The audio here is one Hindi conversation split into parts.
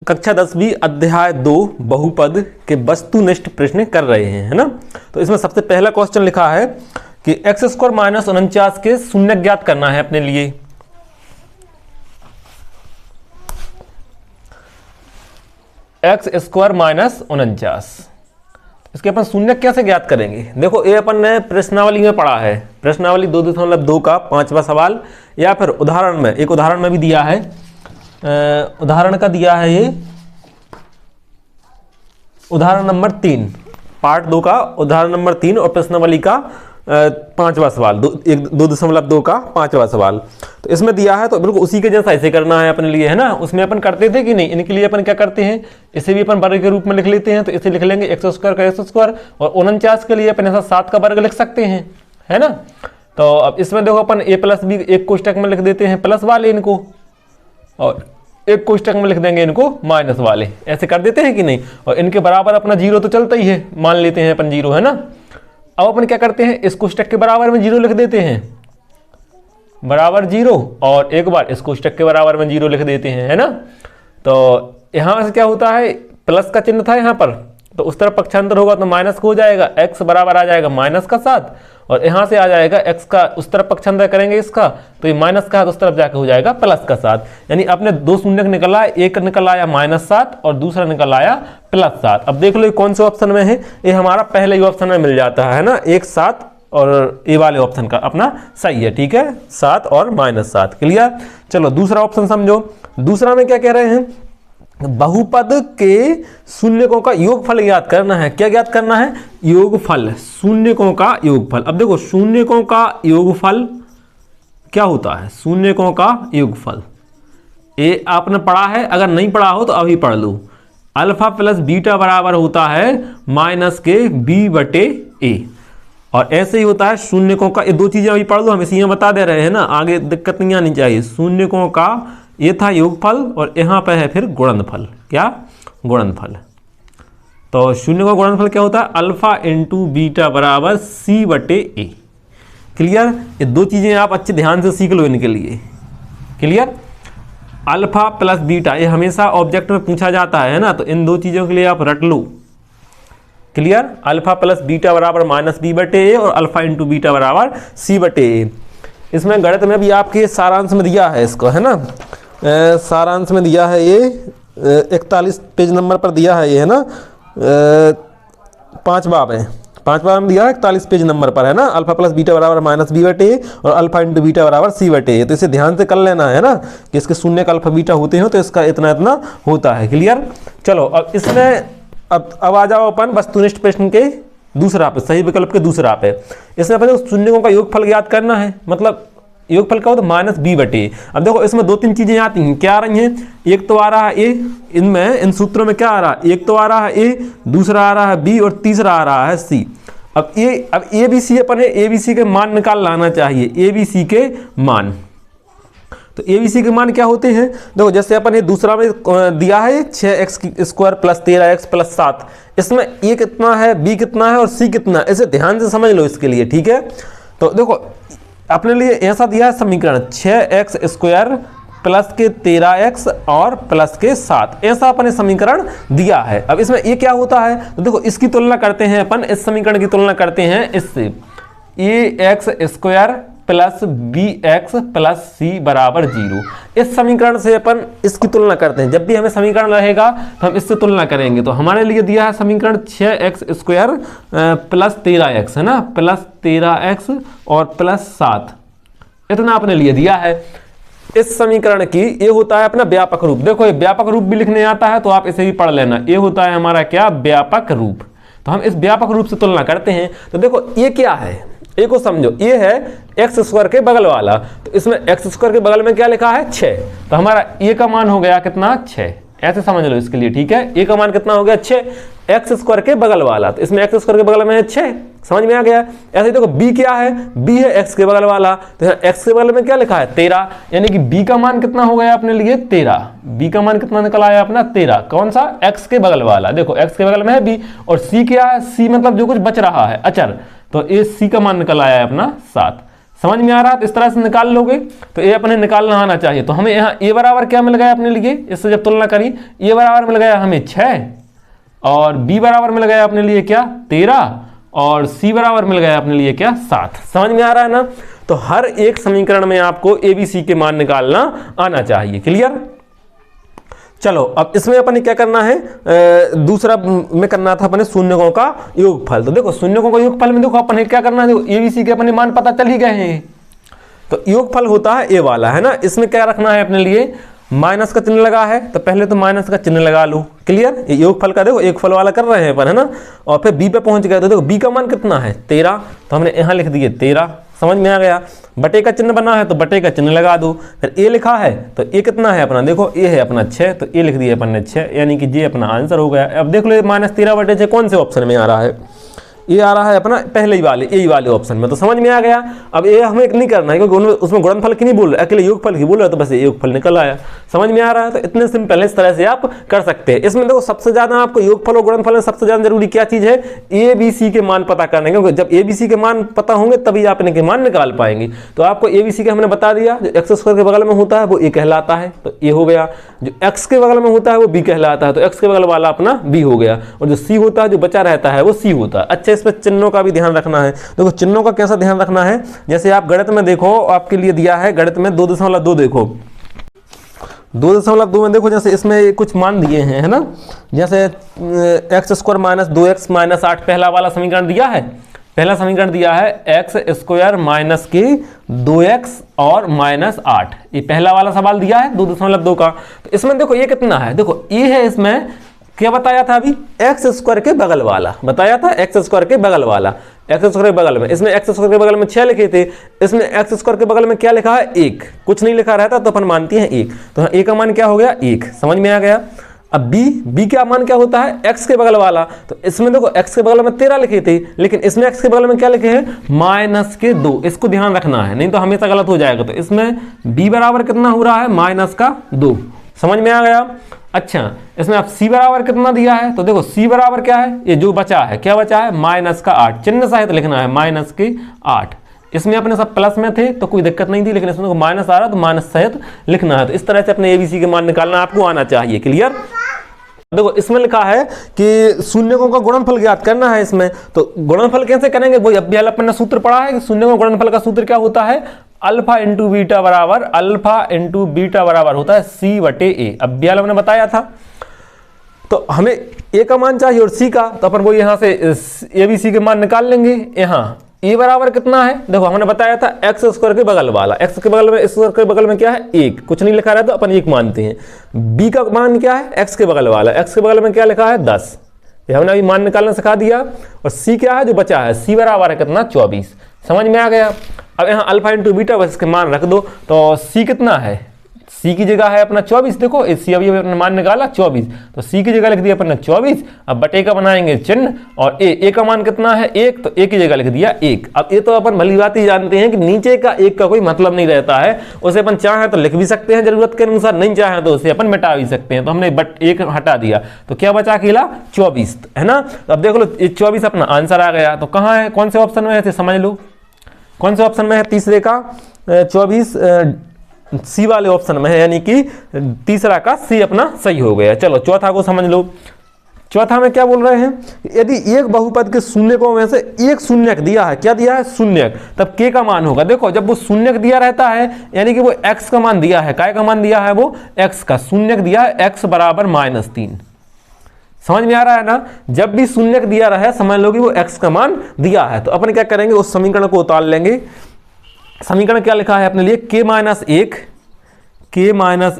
कक्षा 10वीं अध्याय 2 बहुपद के वस्तुनिष्ठ प्रश्न कर रहे हैं, है ना। तो इसमें सबसे पहला क्वेश्चन लिखा है कि x² माइनस 49 के शून्य ज्ञात करना है अपने लिए। x² माइनस 49, इसके अपन शून्य कैसे ज्ञात करेंगे। देखो ये अपन ने प्रश्नावली में पढ़ा है, प्रश्नावली 2.2 का 5वां सवाल, या फिर उदाहरण में, एक उदाहरण में भी दिया है, उदाहरण का दिया है ये उदाहरण नंबर 3, पार्ट 2 का उदाहरण नंबर 3 और प्रश्नावली का 5वां सवाल, 2.2 का 5वां सवाल। तो इसमें दिया है, तो बिल्कुल उसी के जैसा ऐसे करना है अपने लिए, है ना। उसमें अपन करते थे कि नहीं, इनके लिए अपन क्या करते हैं, इसे भी अपन वर्ग के रूप में लिख लेते हैं। तो इसे लिख लेंगे x² का x², और 49 के लिए अपन ऐसा 7 का वर्ग लिख सकते हैं, है ना। तो अब इसमें देखो अपन a प्लस b एक कोष्टक में लिख देते हैं प्लस वाले इनको, और एक कोष्टक में लिख देंगे इनको माइनस वाले, ऐसे कर देते हैं कि नहीं। और इनके बराबर अपना 0 तो चलता ही है, मान लेते हैं अपन 0, है ना। अब अपन क्या करते हैं, इस कोष्टक के बराबर में 0 लिख देते हैं, बराबर 0, और एक बार इस कोष्टक के बराबर में 0 लिख देते हैं, है ना। तो यहां से क्या होता है, प्लस का चिन्ह था यहाँ पर, तो उस तरफ पक्षांतर होगा तो माइनस को हो जाएगा, x बराबर आ जाएगा माइनस का 7, और यहाँ से आ जाएगा x का, उस तरफ पक्षांतर करेंगे इसका, तो ये माइनस का है तो उस तरफ जाकर हो जाएगा प्लस का 7। यानी अपने दो शून्य निकला, एक निकल आया -7 और दूसरा निकल आया +7। अब देख लो ये कौन से ऑप्शन में है, ये हमारा पहले ही ऑप्शन में मिल जाता है ना, 1 7, और ए वाले ऑप्शन का अपना सही है, ठीक है, 7 और -7, क्लियर। चलो दूसरा ऑप्शन समझो, दूसरा में क्या कह रहे हैं, बहुपद के शून्यकों का योगफल ज्ञात करना है। क्या ज्ञात करना है, योगफल, शून्यकों का योगफल। अब देखो शून्यकों का योगफल क्या होता है, शून्यकों का योगफल ये आपने पढ़ा है, अगर नहीं पढ़ा हो तो अभी पढ़ लो। अल्फा प्लस बीटा बराबर होता है -b/a, और ऐसे ही होता है शून्यकों का, ये दो चीजें अभी पढ़ लो, हम इसी में बता दे रहे हैं ना, आगे दिक्कत नहीं आनी चाहिए। शून्यकों का ये था योगफल, और यहाँ पे है फिर गुणनफल। क्या, गुणनफल। तो शून्य का गुणनफल क्या होता है, अल्फा इंटू बीटा बराबर c/a, क्लियर। ये दो चीजें आप अच्छे ध्यान से सीख लो इनके लिए, क्लियर। अल्फा प्लस बीटा ये हमेशा ऑब्जेक्ट में पूछा जाता है ना, तो इन दो चीजों के लिए आप रट लो, क्लियर। अल्फा प्लस बीटा बराबर -b/a, और अल्फा इंटू बीटा बराबर c/a। इसमें गणित में भी आपके सारांश में दिया है इसको, है ना, सारांश में दिया है ये 41 पेज नंबर पर दिया है ये, है ना, 5वां में दिया है 41 पेज नंबर पर, है ना। अल्फा प्लस बीटा बराबर -b/a और अल्फा इंटू बीटा बराबर c/a। तो इसे ध्यान से कर लेना है ना, कि इसके शून्य का अल्फा बीटा होते हैं तो इसका इतना इतना होता है, क्लियर। चलो अब इसमें अब आ जाओ अपन वस्तुनिष्ठ प्रश्न के दूसरा पे, सही विकल्प के दूसरा पे। इसमें अपन शून्यों का योगफल ज्ञात करना है, मतलब योगफल का होता है -b/a। अब देखो इसमें दो तीन चीजें आती हैं, क्या आ रही हैं, एक तो आ रहा है a, इनमें इन सूत्रों में क्या आ रहा है, एक तो आ रहा है a, दूसरा आ रहा है b, और तीसरा आ रहा है c। अब ABC अपन ABC के मान निकाल लाना चाहिए, ABC के मान। तो ABC के मान क्या होते हैं, देखो जैसे अपन ये दूसरा में दिया है 6x² + 13x + 7, इसमें a कितना है, b कितना है और c कितना है, इसे ध्यान से समझ लो इसके लिए, ठीक है। तो देखो अपने लिए ऐसा दिया है समीकरण 6x² + 13x और +7, ऐसा अपन समीकरण दिया है। अब इसमें ये क्या होता है, तो देखो इसकी तुलना करते हैं अपन, इस समीकरण की तुलना करते हैं इससे, ax² + bx + c बराबर 0। इस समीकरण से अपन इसकी तुलना करते हैं, जब भी हमें समीकरण रहेगा तो हम इससे तुलना करेंगे। तो हमारे लिए दिया है समीकरण 6x² + 13x, है ना, +13x और +7, इतना अपने लिए दिया है। इस समीकरण की ये होता है अपना व्यापक रूप। देखो ये व्यापक रूप भी लिखने आता है तो आप इसे भी पढ़ लेना, ये होता है हमारा क्या, व्यापक रूप। तो हम इस व्यापक रूप से तुलना करते हैं। तो देखो ये क्या है, ए को समझो, ये है x² के बगल वाला, तो इसमें x² के बगल में क्या लिखा है 6, तो हमारा ए का मान हो गया कितना, 6, ऐसे समझ लो इसके लिए, ठीक है। ए का मान कितना हो गया 6, x² के बगल वाला, तो इसमें x² के बगल में है 6, समझ में आ गया। ऐसे देखो b क्या है, b है x के बगल वाला, तो यहाँ x के बगल में क्या लिखा है 13, यानी कि b का मान कितना हो गया अपने लिए 13, b का मान कितना निकल आया अपना 13, कौन सा, x के बगल वाला। देखो x के बगल में है b, और c क्या है, c मतलब जो कुछ बच रहा है अचर, तो ये c का मान निकल आया है अपना 7। समझ में आ रहा है? तो इस तरह से निकाल लोगे तो ये अपने निकालना आना चाहिए। तो हमें यहाँ ए बराबर क्या मिल गया अपने लिए, इससे जब तुलना करी, ए बराबर मिल गया हमें 6 और बी बराबर मिल गया अपने लिए क्या 13 और सी बराबर मिल गया अपने लिए क्या 7। समझ में आ रहा है ना? तो हर एक समीकरण में आपको ए बी सी के मान निकालना आना चाहिए। क्लियर? चलो अब इसमें अपन क्या करना है, दूसरा में करना था अपने शून्यकों का योगफल। तो देखो शून्यकों का योगफल में देखो अपन क्या करना है, देखो ए बी सी के अपने मान पता चल ही गए हैं। तो योगफल होता है ए वाला, है ना? इसमें क्या रखना है अपने लिए, माइनस का चिन्ह लगा है तो पहले तो माइनस का चिन्ह लगा लो। क्लियर? योगफल का देखो एक फल वाला कर रहे हैं अपन, है ना? और फिर बी पे पहुंच गए तो देखो बी का मान कितना है 13, तो हमने यहाँ लिख दिए 13। समझ में आ गया? बटे का चिन्ह बना है तो बटे का चिन्ह लगा दो। फिर ए लिखा है तो ए कितना है अपना, देखो ए है अपना 6, तो ए लिख दिया अपन ने 6, यानी कि ये अपना आंसर हो गया। अब देख लो -13/6 कौन से ऑप्शन में आ रहा है, ये आ रहा है अपना पहले ही वाले ए वाले ऑप्शन में। तो समझ में आ गया? अब ये हमें नहीं करना है क्योंकि उसमें गुणनफल की नहीं बोल रहे, अकेले योगफल की बोल रहे, तो बस ये योगफल निकल आया। समझ में आ रहा है? तो इतने सिंपल है, इस तरह से आप कर सकते हैं। इसमें देखो सबसे ज्यादा आपको योगफल और गुणनफल में सबसे ज्यादा जरूरी क्या चीज है, ए बी सी के मान पता करने, क्योंकि जब ए बी सी के मान पता होंगे तभी आप इनके मान निकाल पाएंगे। तो आपको ए बी सी के हमने बता दिया, जो एक्स स्क्वायर के बगल में होता है वो ए कहलाता है, तो ए हो गया। जो एक्स के बगल में होता है वो बी कहलाता है, तो एक्स के बगल वाला अपना बी हो गया। और जो सी होता है, जो बचा रहता है, वो सी होता है। अच्छा, इसमें चिन्हों का भी ध्यान रखना है। देखो चिन्हों का कैसा ध्यान रखना है, जैसे आप गणित में देखो, आपके लिए दिया है गणित में 2.2, देखो 2.2 में देखो, जैसे इसमें कुछ मान दिए हैं, है ना? जैसे x square minus 2x minus 8 पहला वाला समीकरण दिया है। पहला समीकरण दिया है एक्स स्क्वायर माइनस की 2x और -8, ये पहला वाला सवाल दिया है 2.2 का। तो इसमें देखो ये कितना है, देखो ये है, इसमें क्या बताया था अभी, एक्स स्क्वायर के बगल वाला बताया था, एक्स स्क्वायर के बगल वाला, एक्स स्क्वायर के बगल में, इसमें एक्स स्क्वायर के बगल में 6 लिखे थे, इसमें एक्स स्क्वायर के बगल में क्या लिखा है 1, कुछ नहीं लिखा रहता तो अपन मानते हैं 1, तो ए का मान क्या हो गया 1। समझ में आ गया? अब बी का मान क्या होता है, एक्स के बगल वाला, तो इसमें देखो एक्स के बगल में 13 लिखे थे, लेकिन इसमें एक्स के बगल में क्या लिखे हैं -2, इसको ध्यान रखना है, नहीं तो हमेशा गलत हो जाएगा। तो इसमें बी बराबर कितना हो रहा है -2। समझ में आ गया? अच्छा, इसमें आप सी बराबर कितना दिया है, तो देखो सी बराबर क्या है, ये जो बचा है क्या बचा है -8, चिन्ह सहित लिखना है -8। इसमें अपने सब प्लस में थे तो कोई दिक्कत नहीं थी, लेकिन इसमें माइनस आ रहा तो माइनस सहित लिखना है। तो इस तरह से अपने एबीसी के मान निकालना आपको आना चाहिए। क्लियर? देखो इसमें लिखा है कि शून्यकों का गुणनफल ज्ञात करना है इसमें, तो गुणनफल कैसे करेंगे, वो अब भी अपन ने सूत्र पढ़ा है कि शून्यकों गुणनफल का सूत्र क्या होता है, अल्फा इंटू बीटा बराबर होता है C/A। अब भी हमने बताया था। तो हमें ए का मान चाहिए और सी का, तो अपन वो यहाँ से ए बी सी के मान निकाल लेंगे। यहाँ ए बराबर कितना है, देखो हमने बताया था एक्स स्क्वायर के बगल वाला, एक्स के बगल में स्क्वायर के बगल में क्या है 1, कुछ नहीं लिखा रहता तो अपन 1 मानते हैं। बी का मान क्या है, एक्स के बगल वाला, एक्स के बगल में क्या लिखा है 10, ये हमने अभी मान निकालना सिखा दिया। और सी क्या है जो बचा है, सी बराबर है कितना 24। समझ में आ गया? अब यहाँ अल्फा इंटू बीटा बस इसके मान रख दो, तो सी कितना है, सी की जगह है अपना 24, देखो सी अभी अपने मान निकाला 24, तो सी की जगह लिख दिया अपने 24। अब बटे का बनाएंगे चिन्ह, और ए का मान कितना है 1, तो ए की जगह लिख दिया 1। अब ये तो अपन भली बात ही जानते हैं कि नीचे का 1 का कोई मतलब नहीं रहता है, उसे अपन चाहे तो लिख भी सकते हैं जरूरत के अनुसार, नहीं चाहे तो उसे अपन मिटा भी सकते हैं। तो हमने 1 हटा दिया तो क्या बचा अकेला 24, है ना? तो अब देख लो 24 अपना आंसर आ गया। तो कहाँ है, कौन से ऑप्शन में है समझ लो, कौन से ऑप्शन में है, तीसरे का 24 सी वाले ऑप्शन में है, यानी कि तीसरा का सी अपना सही हो गया। चलो चौथा को समझ लो। चौथा में क्या बोल रहे हैं, यदि एक बहुपद के शून्यकों में से एक शून्यक दिया है, क्या दिया है शून्यक, तब के का मान होगा। देखो जब वो शून्यक दिया रहता है यानी कि वो एक्स का मान दिया है, काय का मान दिया है, वो एक्स का शून्यक दिया है, एक्स बराबर -3। समझ में आ रहा है ना? जब भी शून्यक दिया रहा है समझ लो कि वो एक्स का मान दिया है। तो अपन क्या करेंगे, उस समीकरण को उतार लेंगे। समीकरण क्या लिखा है अपने लिए, k -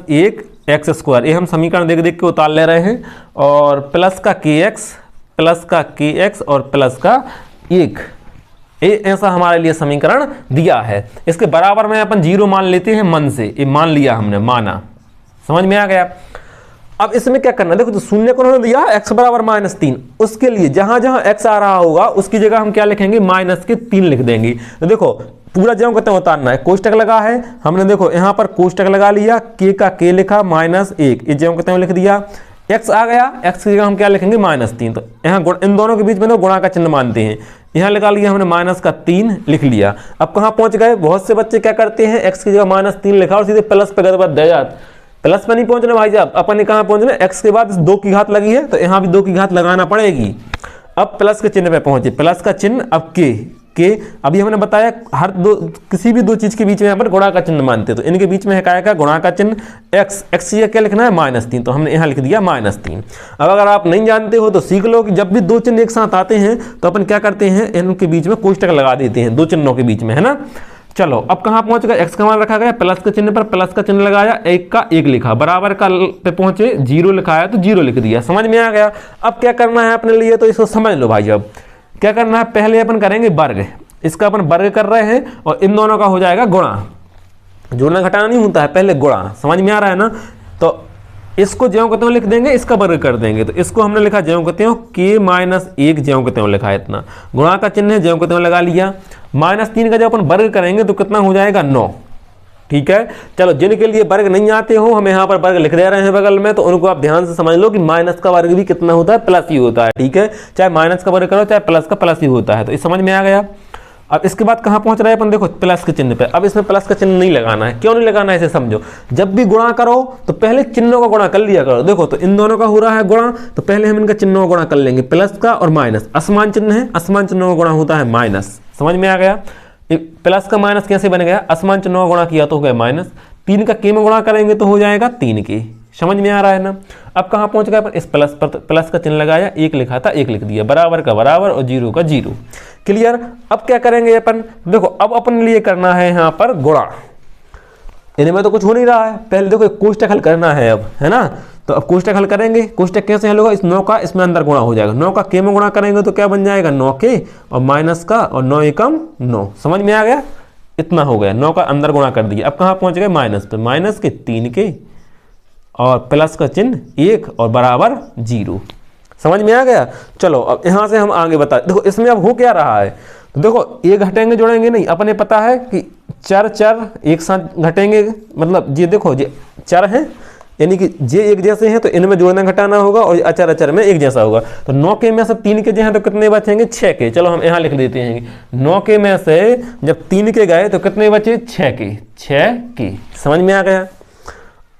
1 एक्स स्क्वायर, ये हम समीकरण देख देख के उतार ले रहे हैं, और प्लस का kx और प्लस का 1, ये ऐसा हमारे लिए समीकरण दिया है। इसके बराबर में अपन 0 मान लेते हैं मन से, ये मान लिया हमने, माना। समझ में आ गया? अब इसमें क्या करना है, देखो तो शून्य को उन्होंने दिया x बराबर -3, उसके लिए जहां जहां x आ रहा होगा उसकी जगह हम क्या लिखेंगे -3 लिख देंगे। तो देखो पूरा ज्यों कहते हैं उतारना है, कोष्टक लगा है हमने, देखो यहाँ पर कोष्टक लगा लिया, k का k लिखा -1, ये ज्यों कहते हैं लिख दिया, x आ गया, x की जगह हम क्या लिखेंगे -3। तो यहाँ इन दोनों के बीच में तो गुणा का चिन्ह मानते हैं, यहाँ लगा लिया हमने माइनस का 3 लिख लिया। अब कहाँ पहुंच गए, बहुत से बच्चे क्या करते हैं x की जगह -3 लिखा और सीधे प्लस पे गड़बड़ दे जाते, प्लस पे नहीं पहुंचना भाई साहब, अपन ने कहाँ पहुंचना, x के बाद 2 की घात लगी है तो यहाँ भी 2 की घात लगाना पड़ेगी। अब प्लस के चिन्ह पे पहुंचे, प्लस का चिन्ह अब के अभी हमने बताया हर किसी भी दो चीज के बीच में यहाँ पर गुणा का चिन्ह मानते हैं, तो इनके बीच में है क्या गुणा का चिन्ह x ये क्या लिखना है -3, तो हमने यहाँ लिख दिया -3। अब अगर आप नहीं जानते हो तो सीख लो कि जब भी दो चिन्ह एक साथ आते हैं तो अपन क्या करते हैं, इनके बीच में कोष्टक लगा देते हैं, दो चिन्हों के बीच में, है ना। चलो अब कहाँ पहुंच गए, x का मान रखा गया, प्लस के चिन्ह पर प्लस का चिन्ह लगाया, 1 का 1 लिखा, बराबर का पे पहुंचे 0 लिखा है तो 0 लिख दिया, समझ में आ गया। अब क्या करना है अपने लिए, तो इसको समझ लो भाई। अब क्या करना है, पहले अपन करेंगे वर्ग, इसका अपन वर्ग कर रहे हैं और इन दोनों का हो जाएगा गुणा, जोड़ना घटाना नहीं होता है, पहले गुणा, समझ में आ रहा है ना। तो इसको ज्यों के त्यों लिख देंगे, इसका वर्ग कर देंगे, तो इसको हमने लिखा ज्यों के त्यों, k-1 ज्यों के त्यों लिखा है इतना, गुणा का चिन्ह है ज्यों के त्यों लगा लिया, -3 का जब अपन वर्ग करेंगे तो कितना हो जाएगा 9, ठीक है। चलो जिनके लिए वर्ग नहीं आते हो, हम यहाँ पर वर्ग लिख दे रहे हैं बगल में, तो उनको आप ध्यान से समझ लो कि माइनस का वर्ग भी कितना होता है, प्लस ही होता है, ठीक है। चाहे माइनस का वर्ग करो चाहे प्लस का प्लस ही होता है, तो इस समझ में आ गया। अब इसके बाद कहाँ पहुंच रहे हैं अपन, देखो प्लस के चिन्ह पे। अब इसमें प्लस का चिन्ह नहीं लगाना है, क्यों नहीं लगाना है इसे समझो। जब भी गुणा करो तो पहले चिन्हों का गुणा कर लिया करो। देखो तो इन दोनों का हो रहा है गुणा, तो पहले हम इनका चिन्हों का गुणा कर लेंगे, प्लस का और माइनस, असमान चिन्ह है, असमान चिन्हों का गुणा होता है माइनस, समझ में आ गया। प्लस का माइनस कैसे बन गया, असमान चिन्हों का गुणा किया तो हो गया माइनस, 3 का के में गुणा करेंगे तो हो जाएगा 3 के, समझ में आ रहा है ना। अब कहाँ पहुंच गए, इस प्लस पर प्लस का चिन्ह लगाया, 1 लिखा था 1 लिख दिया, बराबर का बराबर और 0 का 0, क्लियर। अब क्या करेंगे अपन, देखो अब अपन लिए करना है यहाँ पर गुणा, इनमें तो कुछ हो नहीं रहा है, पहले देखो कोष्टक हल करना है अब, है ना। तो अब कोष्टक हल करेंगे, कोष्टक कैसे हल होगा, इस 9 का इसमें अंदर गुणा हो जाएगा, 9 का के में गुणा करेंगे तो क्या बन जाएगा 9 के और माइनस का और 9 एकम 9, समझ में आ गया, इतना हो गया, 9 का अंदर गुणा कर दिया। अब कहाँ पहुंच गए माइनस पे, माइनस के 3 के और प्लस का चिन्ह 1 और बराबर 0, समझ में आ गया। चलो अब यहाँ से हम आगे बता, देखो इसमें अब हो क्या रहा है, तो देखो ये घटेंगे जोड़ेंगे नहीं, अपने पता है कि चर एक साथ घटेंगे, मतलब ये देखो ये चर हैं यानी कि जे एक जैसे हैं तो इनमें जोड़ना घटाना होगा और अचर अचर में एक जैसा होगा। तो 9 के में से 3 के जो हैं तो कितने बचेंगे 6 के, चलो हम यहाँ लिख देते हैं 9 के में से जब 3 के गए तो कितने बचे 6 के, समझ में आ गया।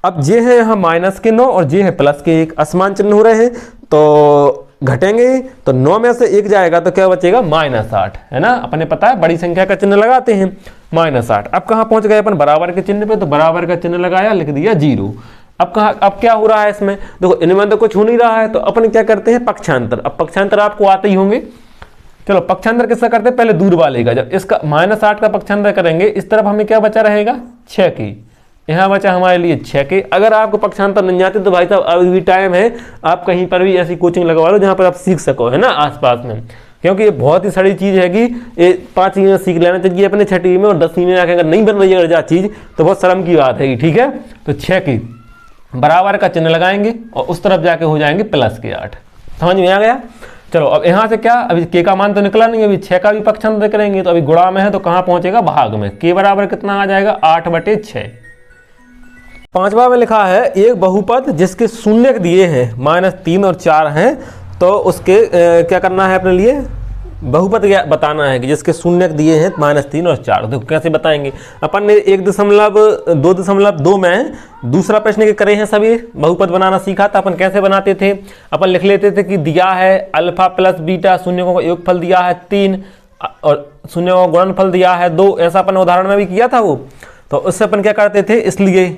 अब जे है यहाँ माइनस के 9 और जे है प्लस के 1, असमान चिन्ह हो रहे हैं तो घटेंगे, तो 9 में से 1 जाएगा तो क्या बचेगा -8, है ना। अपने पता है बड़ी संख्या का चिन्ह लगाते हैं -8। अब कहाँ पहुंच गए अपन, बराबर के चिन्ह पे, तो बराबर का चिन्ह लगाया, लिख दिया 0। अब कहाँ, अब क्या हो रहा है इसमें, देखो इनमें तो कुछ हो नहीं रहा है, तो अपन क्या करते हैं पक्षांतर। अब पक्षांतर आपको आते ही होंगे, चलो पक्षांतर किसका करते हैं, पहले दूर वाले का, जब इसका -8 का पक्षांतर करेंगे इस तरफ हमें क्या बचा रहेगा 6 के, यहाँ बचा हमारे लिए 6 के। अगर आपको पक्षांतर नहीं आते तो भाई साहब अभी भी टाइम है, आप कहीं पर भी ऐसी कोचिंग लगवा लो जहाँ पर आप सीख सको, है ना, आसपास में, क्योंकि ये बहुत ही सड़ी चीज़ है कि ये 5वीं में सीख लेना चाहिए अपने, 6वीं में और 10वीं में आके अगर नहीं बन रही है अगर चीज़ तो बहुत शर्म की बात है, ठीक है। तो 6 की बराबर का चिन्ह लगाएंगे और उस तरफ जाके हो जाएंगे प्लस के 8, समझ में आ गया। चलो अब यहाँ से क्या, अभी के का मान तो निकला नहीं, अभी 6 का भी पक्षांतर करेंगे, तो अभी गुणा में है तो कहाँ पहुंचेगा भाग में, के बराबर कितना आ जाएगा 8/6। 5वां में लिखा है एक बहुपद जिसके शून्य दिए हैं -3 और 4 हैं, तो उसके क्या करना है अपने लिए, बहुपद बताना है कि जिसके शून्य दिए हैं -3 और 4। देखो कैसे बताएंगे, अपन ने 1.2.2 में दूसरा प्रश्न के करे हैं सभी, बहुपद बनाना सीखा था। अपन कैसे बनाते थे, अपन लिख लेते थे कि दिया है अल्फा प्लस बीटा, शून्यों का योगफल दिया है 3 और शून्यों का गुणनफल दिया है 2, ऐसा अपन उदाहरण में भी किया था वो। तो उससे अपन क्या करते थे, इसलिए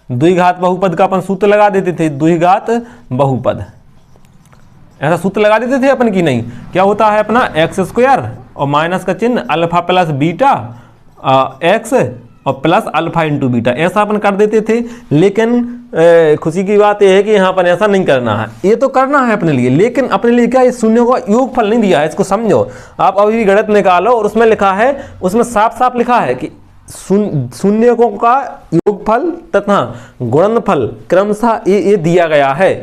द्विघात बहुपद का अपन सूत्र लगा देते थे, द्विघात बहुपद ऐसा सूत्र लगा देते थे अपन की, नहीं क्या होता है अपना x² और माइनस का चिन्ह अल्फा प्लस बीटा x और प्लस अल्फा इंटू बीटा, ऐसा अपन कर देते थे। लेकिन खुशी की बात यह है कि यहाँ पर ऐसा नहीं करना है, ये तो करना है अपने लिए, लेकिन अपने लिए क्या इस शून्यों का योगफल नहीं दिया है, इसको समझो। आप अभी भी गणित निकालो और उसमें लिखा है, उसमें साफ साफ लिखा है कि शून्यों का योगफल तथा गुणनफल क्रमशः ये दिया गया है,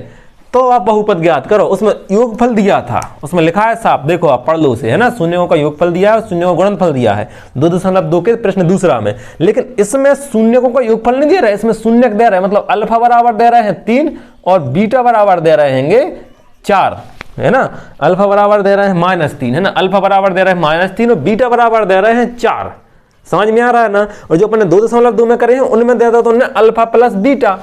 तो आप बहुपद ज्ञात करो। उसमें योगफल दिया था, उसमें लिखा है साफ, देखो आप पढ़ लो उसे, है ना। शून्यों का योगफल दिया है और शून्यों का गुणनफल दिया है 2.2 के प्रश्न दूसरा में, लेकिन इसमें शून्यों का योगफल नहीं दे रहा है, इसमें शून्य दे रहा है, मतलब अल्फा बराबर दे रहे हैं 3 और बीटा बराबर दे रहे हैं 4, है ना, अल्फा बराबर दे रहे हैं -3, है ना, अल्फा बराबर दे रहे हैं -3 और बीटा बराबर दे रहे हैं 4। समझ में आ रहा है ना। और जो अपने 2.2 में करे हैं उनमें दे दो तो उन्होंने अल्फा प्लस बीटा,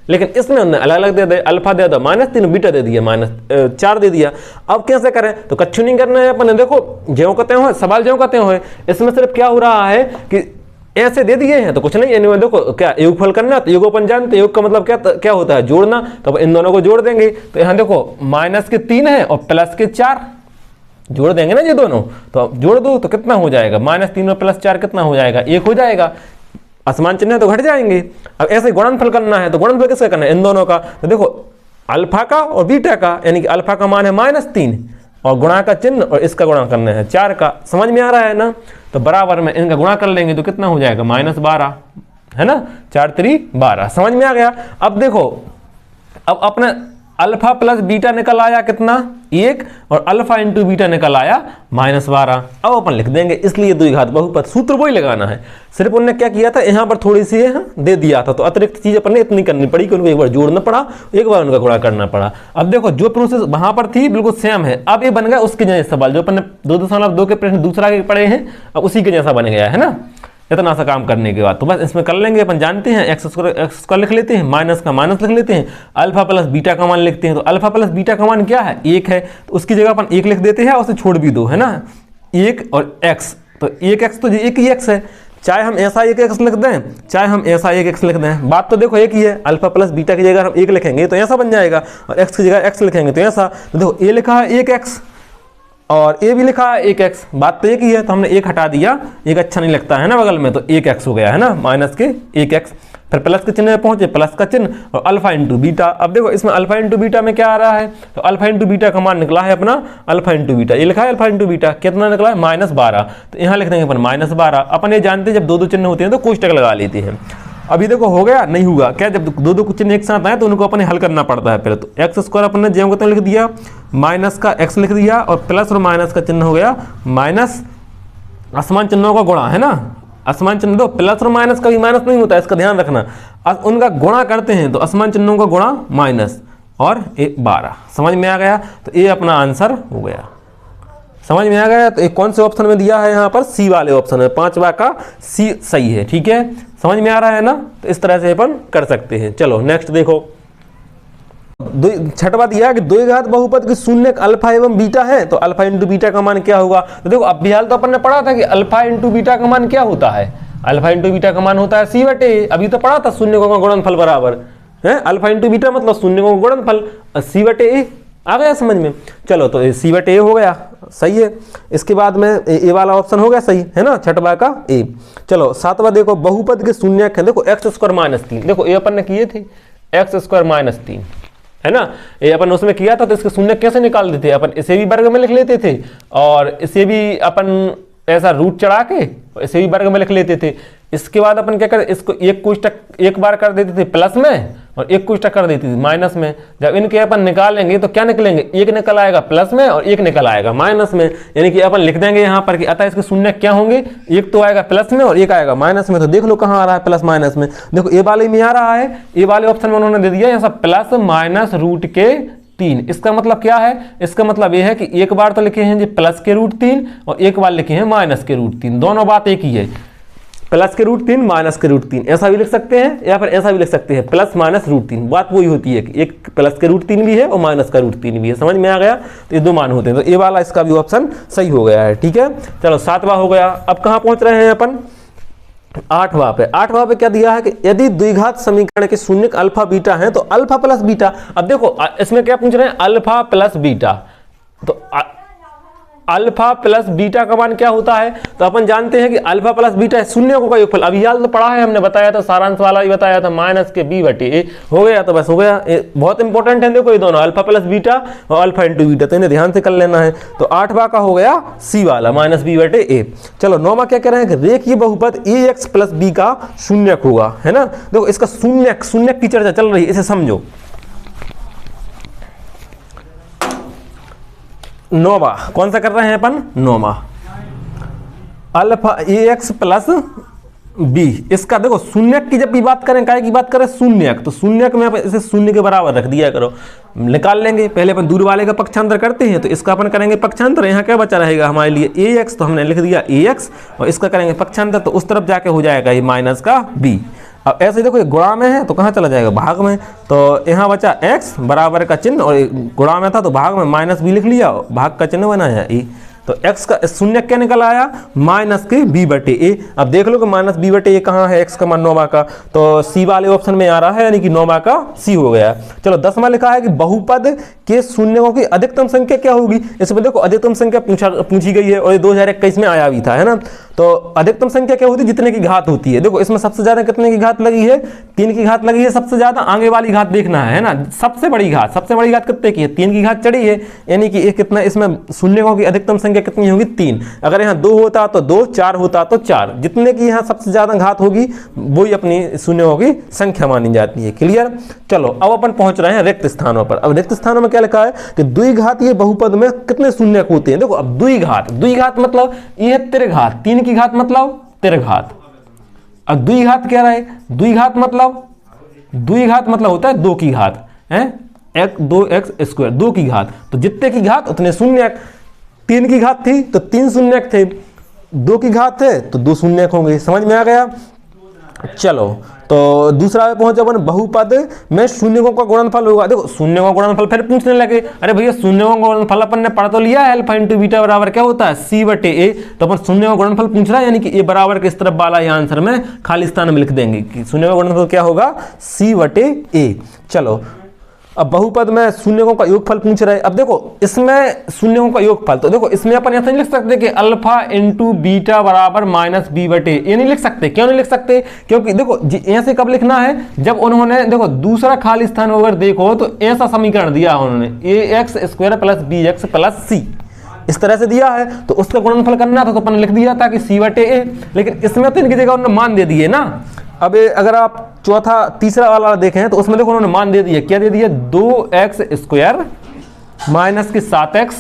लेकिन इसमें उन्होंने अलग अलग दे दे, अल्फा दे दो -3, बीटा दे दिया -4 दे दिया। अब कैसे करें, तो कच्छु नहीं करना है अपने, देखो ज्यों कहते हो सवाल ज्यों कहते हो, इसमें सिर्फ क्या हो रहा है कि ऐसे दे दिए हैं तो कुछ नहीं, anyway, देखो क्या योगफल करना, तो योग अपन जानते, योग का मतलब क्या होता है, जोड़ना, तो अब इन दोनों को जोड़ देंगे। तो यहाँ देखो -3 है और +4 जोड़ देंगे ना ये दोनों, तो अब जोड़ दो तो कितना हो जाएगा, -3 और +4 कितना हो जाएगा, 1 हो जाएगा। असमान चिन्ह है तो घट जाएंगे। अब ऐसे गुणनफल करना है, तो गुणनफल किसका करना है, इन दोनों का। तो देखो अल्फा का और बीटा का, यानी कि अल्फा का मान है -3 और गुणा का चिन्ह और इसका गुणा करना है 4 का। समझ में आ रहा है ना। तो बराबर में इनका गुणा कर लेंगे तो कितना हो जाएगा, -12, है ना, 4 3 12। समझ में आ गया। अब देखो, अब अपने अल्फा प्लस बीटा निकल आया कितना, 1, और अल्फा इंटू बीटा निकल आया -12। अब अपन लिख देंगे, इसलिए द्विघात बहुपद, सूत्र वही लगाना है, सिर्फ उन्होंने क्या किया था, यहाँ पर थोड़ी सी दे दिया था, तो अतिरिक्त चीज अपन ने इतनी करनी पड़ी कि उनको एक बार जोड़ना पड़ा, एक बार उनका गुणा करना पड़ा। अब देखो जो प्रोसेस वहां पर थी बिल्कुल सेम है, अब ये बन गया उसके जैसा सवाल, जो अपन ने 2.2 के प्रश्न दूसरा के पढ़े हैं, अब उसी के जैसा बन गया है ना, इतना सा काम करने के बाद। तो बस इसमें कर लेंगे, अपन जानते हैं एक्स स्क्वायर लिख लेते हैं, माइनस का माइनस लिख लेते हैं, अल्फा प्लस बीटा का मान लिखते हैं। तो अल्फा प्लस बीटा का मान क्या है, 1 है, तो उसकी जगह अपन 1 लिख देते हैं और उसे छोड़ भी दो, है ना, 1 और x, तो 1x तो एक ही x है, चाहे हम ऐसा 1x लिख दें चाहे हम ऐसा 1x लिख दें, बात तो देखो एक ही है। अल्फा प्लस बीटा की जगह हम 1 लिखेंगे तो ऐसा बन जाएगा, और x की जगह x लिखेंगे तो ऐसा। तो देखो a लिखा है 1x और a भी लिखा है 1x, बात तो एक ही है, तो हमने 1 हटा दिया, एक अच्छा नहीं लगता है ना बगल में, तो 1x हो गया, है ना, माइनस के 1x, फिर प्लस के चिन्ह में पहुंचे, प्लस का चिन्ह और अल्फा इंटू बीटा। अब देखो इसमें अल्फा इंटू बीटा में क्या आ रहा है, तो अल्फा इंटू बीटा का मान निकला है अपना अल्फा इंटू बीटा, ये लिखा है अल्फा इंटू बीटा, कितना निकला है -12, तो यहाँ लिख देंगे अपन -12। अपन ये जानते हैं जब दो चिन्ह होते हैं तो कोष्टक लगा लेते हैं। अभी देखो हो गया, नहीं होगा क्या, जब दो चिन्ह एक साथ आए तो उनको अपने हल करना पड़ता है पहले। तो एक्स स्क्वायर अपन ने ज्यों को लिख दिया, माइनस का x लिख दिया और प्लस और माइनस का चिन्ह हो गया माइनस, असमान चिन्हों का गुणा, है ना, असमान चिन्ह दो, प्लस और माइनस का भी माइनस नहीं होता है, इसका ध्यान रखना, उनका गुणा करते हैं तो असमान चिन्हों का गुणा माइनस और 12। समझ में आ गया, तो ये अपना आंसर हो गया। समझ में आ गया। तो एक कौन से ऑप्शन में दिया है, यहाँ पर सी वाले ऑप्शन में, 5वां का सी सही है, ठीक है, समझ में आ रहा है ना। तो इस तरह से अपन कर सकते हैं। चलो नेक्स्ट देखो, 6वां दिया है कि द्विघात बहुपद की शून्यक अल्फा एवं बीटा है, तो अल्फा इंटू बीटा का मान क्या होगा। तो देखो अब फिलहाल तो अपन ने पढ़ा था कि अल्फा इंटू बीटा का मान क्या होता है, अल्फा इंटू बीटा का मान होता है c/a, अभी तो पढ़ा था शून्यकों का गुणनफल बराबर है, अल्फा इंटू बीटा मतलब शून्यकों का गुणनफल, c/a आ गया समझ में। चलो तो c/a हो गया, सही है। इसके बाद में ए वाला ऑप्शन हो गया सही, है ना, 6वां का ए। चलो 7वां देखो, बहुपद के शून्यक है, देखो x स्क्वायर -3, देखो ये अपन ने किए थे x स्क्वायर -3, है ना, ये अपन उसमें किया था, तो इसके शून्यक कैसे निकाल देते, अपन इसे भी वर्ग में लिख लेते थे और इसे भी अपन ऐसा रूट चढ़ा के इसे भी वर्ग में लिख लेते थे। इसके बाद अपन क्या करें, इसको एक कोष्टक एक बार कर देते थे प्लस में और एक कोष्टक कर देते थे माइनस में। जब इनके अपन निकालेंगे तो क्या निकलेंगे, एक निकल आएगा प्लस में और एक निकल आएगा माइनस में, यानी कि अपन लिख देंगे यहाँ पर कि अतः इसके शून्य क्या होंगे, एक तो आएगा प्लस में और एक आएगा माइनस में। तो देख लो कहाँ आ रहा है प्लस माइनस में, देखो ए वाले में आ रहा है, ए वाले ऑप्शन में उन्होंने दे दिया यहाँ प्लस माइनस रूट के 3। इसका मतलब क्या है, इसका मतलब यह है कि एक बार तो लिखे हैं जी प्लस के √3 और एक बार लिखे हैं माइनस के √3, दोनों बात एक ही है, प्लस के √3 माइनस के √3, ऐसा भी लिख सकते हैं या फिर ऐसा भी लिख सकते हैं, प्लस माइनस √3, बात वही होती है कि एक प्लस के √3 भी है और माइनस का √3 भी है। समझ में आ गया, तो ये दो मान होते हैं, तो ये वाला इसका भी ऑप्शन सही हो गया है, ठीक है। चलो 7वां हो गया, अब कहाँ पहुंच रहे हैं अपन 8वां पे। 8वां पे क्या दिया है कि यदि द्विघात समीकरण के शून्यक अल्फा बीटा है तो अल्फा प्लस बीटा। अब देखो इसमें क्या पूछ रहे हैं, अल्फा प्लस बीटा, तो अल्फा प्लस बीटा का मान क्या होता है, तो अपन जानते हैं कि अल्फा प्लस बीटा शून्यकों का योगफल, अभी हाल तो पढ़ा है हमने, बताया था सारांश वाला ही बताया था, माइनस के b/a हो गया, तो बस हो गया। बहुत इंपॉर्टेंट है देखो ये दोनों, अल्फा प्लस बीटा और अल्फा इंटू बीटा, तो इन्हें ध्यान से कर लेना है। तो 8वां का हो गया सी वाला माइनस b/a। चलो 9वां क्या कह रहे हैं कि रेखीय बहुपद ax प्लस b का शून्यक होगा, है ना। देखो इसका शून्यक की चर्चा चल रही है, इसे समझो। 9वां कौन सा कर रहे हैं अपन, 9वां, अल्फा ax प्लस बी। इसका देखो शून्यक की जब भी बात करें, काय की बात करें, शून्यक, तो शून्यक में इसे शून्य के बराबर रख दिया करो, निकाल लेंगे। पहले अपन दूर वाले का पक्षांतर करते हैं, तो इसका अपन करेंगे पक्षांतर। यहाँ क्या बचा रहेगा हमारे लिए ए एक्स, तो हमने लिख दिया ए एक्स, और इसका करेंगे पक्षांतर, तो उस तरफ जाके हो जाएगा ये माइनस का बी। अब ऐसे देखो ये गुणा में है तो कहाँ चला जाएगा, भाग में, तो यहाँ बचा x बराबर का चिन्ह, और गुणा में था तो भाग में माइनस बी लिख लिया, भाग का चिन्ह बनाया ए, तो x का शून्य क्या निकल आया, माइनस के b बटे ए। अब देख लो कि माइनस b बटे ए कहाँ है, x का मान 9 का, तो सी वाले ऑप्शन में आ रहा है, यानी कि 9 का सी हो गया। चलो 10वां लिखा है कि बहुपद के शून्यों की अधिकतम संख्या क्या होगी। इसमें देखो अधिकतम संख्या पूछी गई है, और ये 2021 में आया भी था, है ना। तो अधिकतम संख्या क्या होती है, जितने की घात होती है। देखो इसमें सबसे ज्यादा कितने की घात लगी है, 3 की घात लगी है सबसे ज्यादा। आगे वाली घात देखना है ना, सबसे बड़ी घात कितने की है, 3 की घात चढ़ी है, यानी कि कितना इसमें शून्यों की अधिकतम संख्या कितनी होगी, 3। अगर यहाँ 2 होता तो 2, 4 होता तो 4, जितने की यहाँ सबसे ज्यादा घात होगी वही अपनी शून्यों की संख्या मानी जाती है। क्लियर। चलो अब अपन पहुंच रहे हैं रिक्त स्थानों पर। अब रिक्त स्थानों में क्या लिखा है कि द्विघातीय बहुपद में कितने शून्य होते हैं। देखो अब द्विघात मतलब ये है त्रिघात, 3 की घात मतलब त्रिघात। अब द्विघात क्या रहे, द्विघात मतलब होता है 2 की घात है, 2x स्क्वायर, 2 की घात, तो जितने की घात उतने शून्य। 3 की घात थी तो 3 शून्यक थे, 2 की घात है तो 2 शून्यक होंगे। समझ में आ गया। चलो तो दूसरा पे पहुंचे अपन, बहुपद में शून्यों का गुणनफल होगा। देखो शून्यों का गुणनफल फिर पूछने लगे, अरे भैया शून्यों का गुणनफल अपन ने पढ़ तो लिया है, अल्फा इंटू बीटा बराबर क्या होता है, सी बटे ए। तो अपन शून्यों का गुणनफल पूछ रहा है, यानी कि ए बराबर के इस तरफ वाला ये आंसर में खाली स्थान में लिख देंगे कि शून्यों का गुणनफल क्या होगा, सी बटे ए। चलो अब बहुपद में शून्यों का योगफल पूछ रहे। अब देखो इसमें शून्यों का योगफल, तो देखो इसमें अपन ऐसा नहीं लिख सकते कि अल्फा इंटू बीटा बराबर माइनस बी बटे, ये नहीं लिख सकते। क्यों नहीं लिख सकते, क्योंकि देखो ऐसे कब लिखना है, जब उन्होंने देखो दूसरा खाली स्थान अगर देखो तो ऐसा समीकरण दिया उन्होंने, a x square plus b x plus c, इस तरह से दिया है, तो उसका गुणनफल करना था तो अपन लिख दिया था कि सी बटे ए। लेकिन इसमें तो इनकी जगह उन्होंने मान दे दिए ना। अब अगर आप तीसरा वाला देखें तो उसमें देखो उन्होंने मान दे दिया, क्या दे दिया, 2x स्क्वायर माइनस के 7x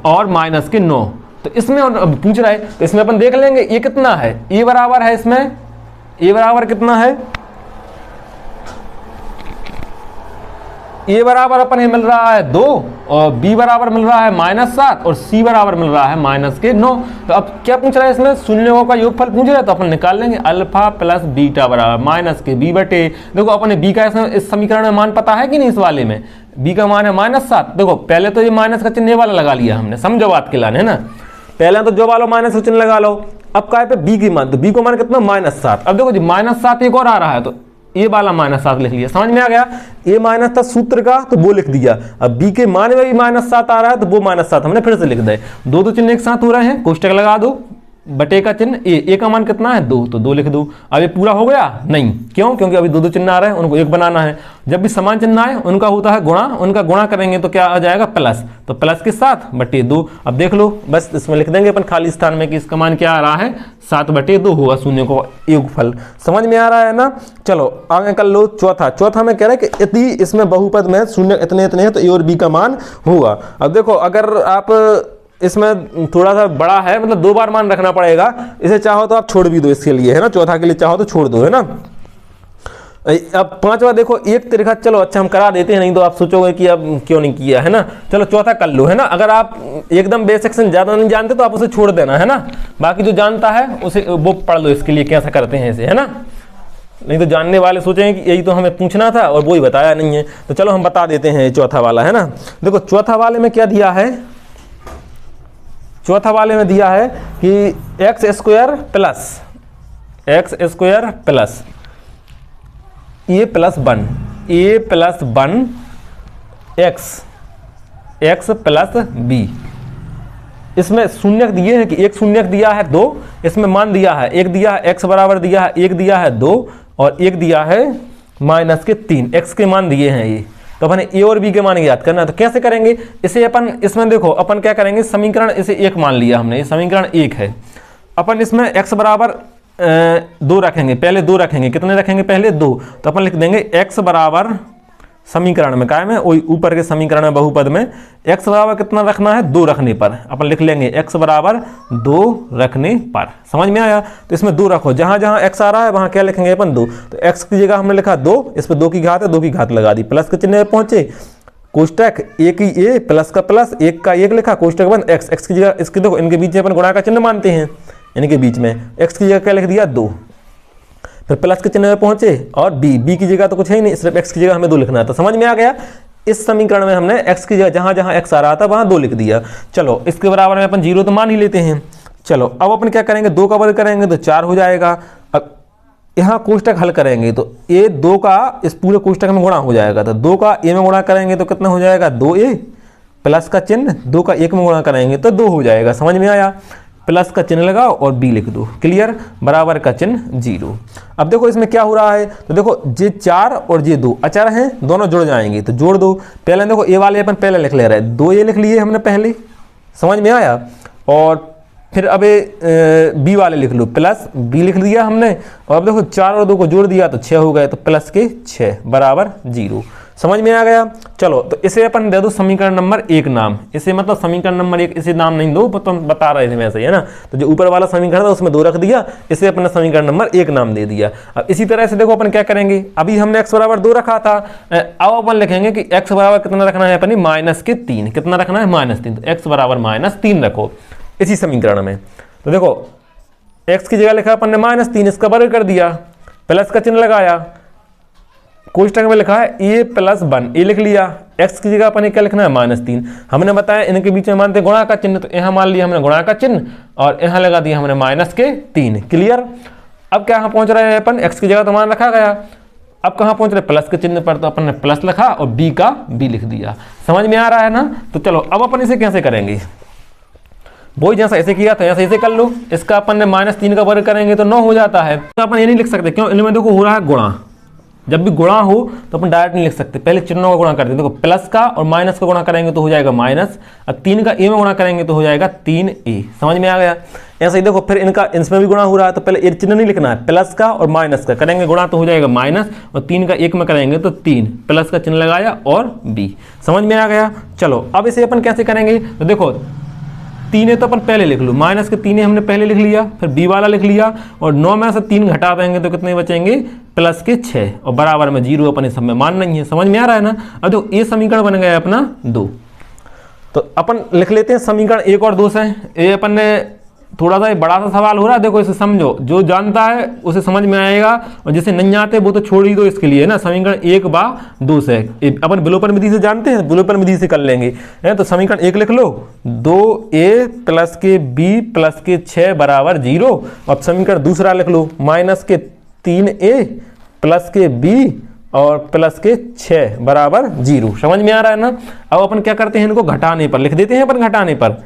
और माइनस के 9। तो इसमें पूछ रहा है, तो इसमें अपन देख लेंगे ये कितना है, ए बराबर है, इसमें ए बराबर कितना है, ए बराबर अपन मिल रहा है 2, और बी बराबर मिल रहा है -7, और सी बराबर मिल रहा है -9। तो अब क्या पूछ रहा है, इसमें शून्यों का योगफल पूछ रहा है, तो अपन निकाल लेंगे अल्फा प्लस बीटा बराबर माइनस के बी बटे। देखो अपन बी का इस समीकरण में मान पता है कि नहीं, इस वाले में बी का मान है -7। देखो पहले तो ये माइनस का चिन्ह वाला लगा लिया हमने, समझो बात के लाने, है ना। पहले तो जो वाला माइनस का चिन्ह लगा लो। अब क्या पे बी की मान, तो बी को मान कितना, -7। अब देखो जी -7 एक और आ रहा है, तो ए वाला -7 लिख लिया। समझ में आ गया, ए माइनस था सूत्र का तो वो लिख दिया। अब बी के मान में भी -7 आ रहा है तो वो -7 हमने फिर से लिख दिया। दो चिन्ह एक साथ हो रहे हैं, कोष्टक लगा दो, बटे का चिन्ह ए का मान कितना है 2, तो 2 लिख दो। अब ये पूरा हो गया नहीं, क्यों, क्योंकि अभी 2 चिन्ह आ रहे हैं, उनको एक बनाना है। जब भी समान चिन्ह आए उनका होता है गुणा, उनका गुणा करेंगे तो क्या आ जाएगा, प्लस, तो प्लस के 7 बटे 2। अब देख लो बस इसमें लिख देंगे अपन खाली स्थान में कि इसका मान क्या आ रहा है, 7 बटे 2 होगा शून्य को योगफल। समझ में आ रहा है ना। चलो आगे कर लो चौथा में कह रहा है कि यदि इसमें बहुपद में शून्य इतने हैं तो ए और बी का मान होगा। अब देखो अगर आप इसमें थोड़ा सा बड़ा है, मतलब 2 बार मान रखना पड़ेगा, इसे चाहो तो आप छोड़ भी दो इसके लिए, है ना, चौथा के लिए चाहो तो छोड़ दो, है ना। अब 5वां देखो, एक त्रिघा, चलो अच्छा हम करा देते हैं, नहीं तो आप सोचोगे कि अब क्यों नहीं किया, है ना। चलो चौथा कर लो, है ना। अगर आप एकदम बेसिक से ज्यादा नहीं जानते तो आप उसे छोड़ देना, है ना। बाकी जो जानता है उसे वो पढ़ लो, इसके लिए कैसा करते हैं इसे, है ना। नहीं तो जानने वाले सोचेंगे कि यही तो हमें पूछना था और वो ही बताया नहीं है। तो चलो हम बता देते हैं चौथा वाला, है ना। देखो चौथा वाले में क्या दिया है, चौथा वाले में दिया है कि एक्स स्क्वायर प्लस ए प्लस 1 एक्स प्लस बी। इसमें शून्यक दिए हैं कि एक शून्यक दिया है 2, इसमें मान दिया है, एक दिया है एक्स बराबर दिया है, एक दिया है 2, और एक दिया है -3। एक्स के मान दिए हैं ये, तो अपन ए और बी के मान याद करना है। तो कैसे करेंगे इसे, अपन इसमें देखो अपन क्या करेंगे, समीकरण इसे 1 मान लिया हमने, ये समीकरण 1 है। अपन इसमें x बराबर 2 रखेंगे, पहले 2 रखेंगे, कितने रखेंगे पहले 2, तो अपन लिख देंगे x बराबर समीकरण में कायम है, वही ऊपर के समीकरण में बहुपद में x बराबर कितना रखना है, 2 रखने पर। अपन लिख लेंगे x बराबर 2 रखने पर। समझ में आया? तो इसमें 2 रखो, जहां जहां x आ रहा है वहां क्या लिखेंगे अपन, 2। तो x की जगह हमने लिखा 2, इस पर 2 की घात है, 2 की घात लगा दी, प्लस के चिन्ह पे पहुंचे, कोष्टक a की a, प्लस का प्लस, 1 का 1 लिखा, कोष्टक बंद, x की जगह इसके देखो इनके बीच में अपन गुणा का चिन्ह मानते हैं, इनके बीच में x की जगह क्या लिख दिया, 2। फिर प्लस के चिन्ह में पहुंचे और b की जगह तो कुछ है ही नहीं, सिर्फ x की जगह हमें 2 लिखना है। तो समझ में आ गया, इस समीकरण में हमने x की जगह जहां जहां x आ रहा था वहां 2 लिख दिया। चलो इसके बराबर में अपन 0 तो मान ही लेते हैं। चलो अब अपन क्या करेंगे, 2 का वर्ग करेंगे तो 4 हो जाएगा। अब यहाँ कोष्टक हल करेंगे तो a 2 का इस पूरे कोष्टक में गुणा हो जाएगा, तो 2 का a में गुणा करेंगे तो कितना हो जाएगा, 2a, प्लस का चिन्ह 2 का 1 में गुणा करेंगे तो 2 हो जाएगा। समझ में आया? प्लस का चिन्ह लगाओ और b लिख दो, क्लियर, बराबर का चिन्ह 0। अब देखो इसमें क्या हो रहा है, तो देखो ये 4 और ये 2 अचर हैं, दोनों जुड़ जाएंगे तो जोड़ दो। पहले देखो a वाले अपन पहले लिख ले रहे हैं, 2a लिख लिए हमने पहले, समझ में आया? और फिर अब b वाले लिख लो, प्लस b लिख दिया हमने, और अब देखो 4 और 2 को जोड़ दिया तो 6 हो गए, तो प्लस के 6 बराबर 0। समझ में आ गया? चलो तो इसे अपन दे दो समीकरण नंबर 1 नाम, इसे मतलब समीकरण नंबर 1 इसे नाम नहीं दो, तो बता रहे थे वैसे, है ना। तो जो ऊपर वाला समीकरण था उसमें 2 रख दिया, इसे अपन समीकरण नंबर 1 नाम दे दिया। अब इसी तरह से देखो अपन क्या करेंगे, अभी हमने x बराबर 2 रखा था, अब अपन लिखेंगे कि x बराबर कितना रखना है अपनी, -3। कितना रखना है, -3, तो x बराबर -3 रखो इसी समीकरण में। तो देखो x की जगह लिखा अपन ने -3, इसका वर्ग कर दिया, प्लस का चिन्ह लगाया, कोष्टक में लिखा है a + 1, a लिख लिया, x की जगह अपन ने क्या लिखना है, -3। हमने बताया इनके बीच में मानते गुणा का चिन्ह, तो यहाँ मान लिया हमने गुणा का चिन्ह और यहाँ लगा दिया हमने -3, क्लियर। अब क्या यहाँ पहुंच रहे हैं अपन, x की जगह तो मान रखा गया, अब कहाँ पहुंच रहे, प्लस के चिन्ह पर, तो अपन ने प्लस लिखा और b का b लिख दिया। समझ में आ रहा है ना? तो चलो अब अपन इसे कैसे करेंगे, वही जैसा ऐसे किया था ऐसे ऐसे कर लो। इसका अपन ने -3 का वर्ग करेंगे तो 9 हो जाता है, तो अपन ये नहीं लिख सकते, क्यों, इनमें देखो हो रहा है गुणा, जब भी गुणा हो तो अपन डायरेक्ट नहीं लिख सकते, पहले चिन्हों का गुणा करते हैं। देखो प्लस का और माइनस का गुणा करेंगे तो हो जाएगा माइनस, और 3 का a में गुणा करेंगे तो हो जाएगा 3a। समझ में आ गया? ऐसे ही देखो फिर इनका इसमें भी गुणा हो रहा है, तो पहले ये चिन्ह नहीं लिखना है, प्लस का और माइनस का करेंगे गुणा तो हो जाएगा माइनस, और 3 का 1 में करेंगे तो 3, प्लस का चिन्ह लगाया और b। समझ में आ गया? चलो अब इसे अपन कैसे करेंगे, तो देखो 3 है तो अपन पहले लिख लो, माइनस के 3 हमने पहले लिख लिया, फिर b वाला लिख लिया, और 9 में से 3 घटा देंगे तो कितने बचेंगे, प्लस के 6, और बराबर में 0 अपन इस सब में मान नहीं है। समझ में आ रहा है ना? अब देखो ये समीकरण बन गया अपना 2, तो अपन लिख लेते हैं समीकरण 1 और 2 से। ये अपन ने थोड़ा सा बड़ा सा सवाल हो रहा है, देखो इसे समझो, जो जानता है उसे समझ में आएगा, और जिसे नहीं आते वो तो छोड़ ही दो इसके लिए, ना। समीकरण 1/2 से अपन विलोपन विधि से जानते हैं, विलोपन विधि से कर लेंगे, है तो समीकरण 1 लिख लो, 2a प्लस के b प्लस के 6 बराबर 0। अब समीकरण दूसरा लिख लो, -3a प्लस के b और प्लस के 6 बराबर 0। समझ में आ रहा है ना? अब अपन क्या करते हैं, इनको घटाने पर लिख देते हैं, अपन घटाने पर,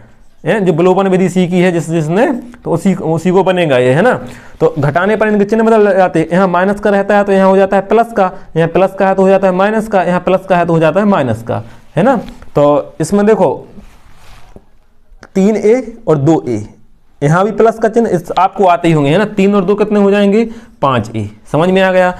जो विलोपन विधि सीखी है जिसने, तो उसी को बनेगा ये, है ना। तो घटाने पर इनके चिन्ह बदल जाते हैं, यहाँ माइनस का रहता है तो यहाँ हो जाता है प्लस का, यहाँ प्लस का है तो हो जाता है माइनस का, यहाँ प्लस का है तो हो जाता है माइनस का, है ना। तो इसमें देखो 3a और 2a, यहाँ भी प्लस का चिन्ह इस आपको आते ही होंगे, है ना। 3 और 2 कितने हो जाएंगे, 5a। समझ में आ गया?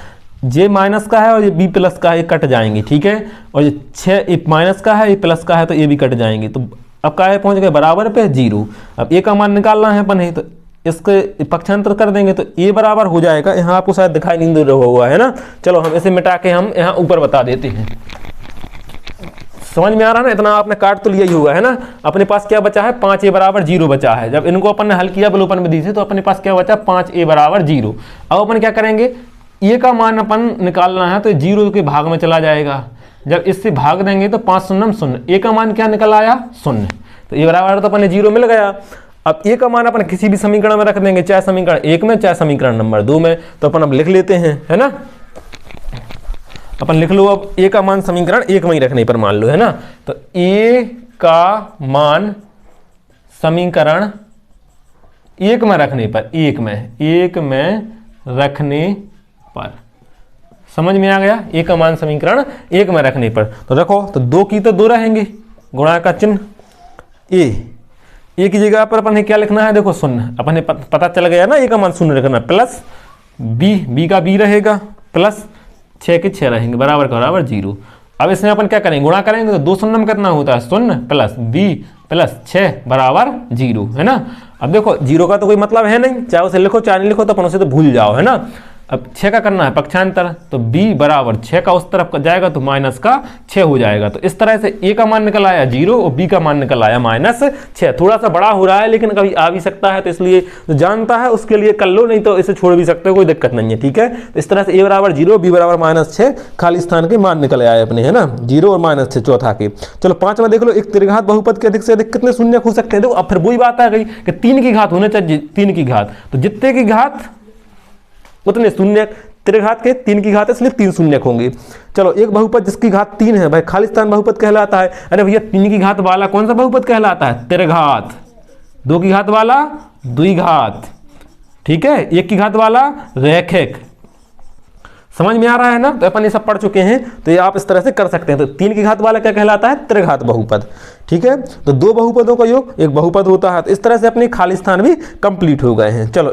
ये माइनस का है और ये b प्लस का है, ये कट जाएंगे, ठीक है। और ये 6 माइनस का है, ये प्लस का है, तो ये भी कट जाएंगे, तो अब क्या है, पहुंच गए बराबर पे 0। अब a का मान निकालना है अपन, तो इसके पक्षांतर कर देंगे तो a बराबर हो जाएगा, यहाँ आपको शायद दिखाई नहीं दे रहा हुआ है ना। चलो हम इसे मिटा के हम यहाँ ऊपर बता देते हैं। समझ में आ रहा है ना? इतना आपने काट तो लिया ही होगा, है ना। अपने पास क्या बचा है, 5a बराबर 0 बचा है। जब इनको अपन ने हल किया विलोपन विधि से तो अपने पास क्या बचा, 5a बराबर 0। अब अपन क्या करेंगे, a का मान अपन निकालना है तो 0 के भाग में चला जाएगा, जब इससे भाग देंगे तो 5 शून्य 0, a का मान क्या निकल आया, 0, तो a बराबर तो अपन 0 मिल गया। अब a का मान अपन किसी भी समीकरण में रख देंगे, चाहे समीकरण 1 में चाहे समीकरण नंबर 2 में, तो अपन अब लिख लेते हैं, है ना। अपन लिख लो अब a का मान समीकरण 1 में ही रखने पर मान लो, है ना। तो a का मान समीकरण 1 में रखने पर, 1 में रखने पर, समझ में आ गया, a का मान समीकरण 1 में रखने पर। तो रखो, तो 2 की तो 2 रहेंगे, गुणा का चिन्ह, a की जगह पर अपन ने क्या लिखना है, देखो 0, अपन ने पता चल गया ना, a का मान 0 रखना, प्लस b का b रहेगा, प्लस 6 के 6 रहेंगे, बराबर का बराबर 0। अब इसमें अपन क्या करेंगे, गुणा करेंगे तो 2 शून्य में कितना होता है, 0 प्लस b प्लस 6 बराबर 0, है ना। अब देखो 0 का तो कोई मतलब है नहीं, चाहे उसे लिखो चाहे नहीं लिखो, तो अपन उसे तो भूल जाओ, है ना। अब 6 का करना है पक्षांतर, तो b बराबर 6 का उस तरफ जाएगा तो माइनस का 6 हो जाएगा। तो इस तरह से a का मान निकल आया 0 और b का मान निकल आया -6। थोड़ा सा बड़ा हो रहा है लेकिन कभी आ भी सकता है, तो इसलिए जो जानता है उसके लिए कर लो, नहीं तो इसे छोड़ भी सकते हो, कोई दिक्कत नहीं है, ठीक है। तो इस तरह से a बराबर 0 b बराबर -6 खाली स्थान के मान निकल आए अपने, है ना, 0 और -6 चौथा के। चलो 5वां देख लो, एक त्रिघात बहुपद के अधिक से अधिक कितने शून्य हो सकते हैं। देखो अब फिर वही बात आ गई कि 3 की घात होने चाहिए, 3 की घात, तो जितने की घात उतने शून्य, त्रिघात के 3 की घात है इसलिए 3 शून्य होंगे। चलो एक बहुपद जिसकी घात 3 है भाई खाली स्थान बहुपद कहलाता है। अरे भैया 3 की घात वाला कौन सा बहुपद कहलाता है, त्रिघात। 2 की घात वाला द्विघात, ठीक है। 1 की घात वाला रैखिक। समझ में आ रहा है ना, तो अपन ये सब पढ़ चुके हैं, तो ये आप इस तरह से कर सकते हैं। तो 3 की घात वाला क्या कहलाता है, त्रिघात बहुपद, ठीक है। तो 2 बहुपदों का योग एक बहुपद होता है। तो इस तरह से अपने खाली स्थान भी कंप्लीट हो गए हैं। चलो